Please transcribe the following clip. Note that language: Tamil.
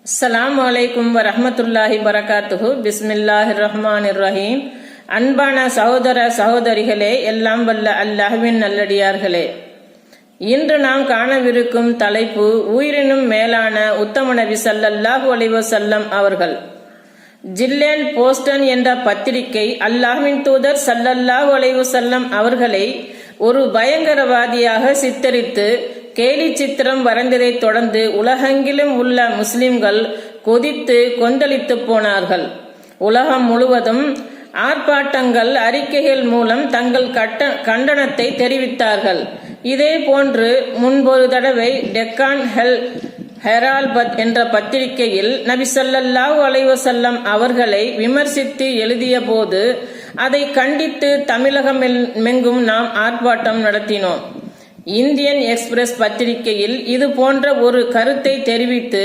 அஸ்ஸலாமு அலைக்கும் வரஹ்மத்துல்லாஹி வரகாத்துஹு. பிஸ்மில்லாஹிர் ரஹ்மானிர் ரஹீம். அன்பான சகோதர சகோதரிகளே, எல்லாம் வல்ல அல்லாஹ்வின் நல்லடியார்களே, இன்று நாம் காணவிருக்கும் தலைப்பு உயிரினும் மேலான உத்தம நபி ஸல்லல்லாஹு அலைஹி வஸல்லம் அவர்கள். ஜில்லேன் போஸ்டன் என்ற பத்திரிகை அல்லாஹ்வின் தூதர் ஸல்லல்லாஹு அலைஹி வஸல்லம் அவர்களை ஒரு பயங்கரவாதியாக சித்தரித்து கேலி சித்திரம் வரைந்ததை தொடர்ந்து உலகெங்கிலும் உள்ள முஸ்லிம்கள் கொதித்து கொந்தளித்து போனார்கள். உலகம் முழுவதும் ஆர்ப்பாட்டங்கள், அறிக்கைகள் மூலம் தங்கள் கண்டனத்தை தெரிவித்தார்கள். இதே போன்று முன்பொரு தடவை டெக்கான் ஹெரால்ட் என்ற பத்திரிகையில் நபி ஸல்லல்லாஹு அலைஹி வஸல்லம் அவர்களை விமர்சித்து எழுதிய போது அதை கண்டித்து தமிழகமெங்கும் நாம் ஆர்ப்பாட்டம் நடத்தினோம். இந்தியன் எக்ஸ்பிரஸ் பத்திரிகையில் இது போன்ற ஒரு கருத்தை தெரிவித்து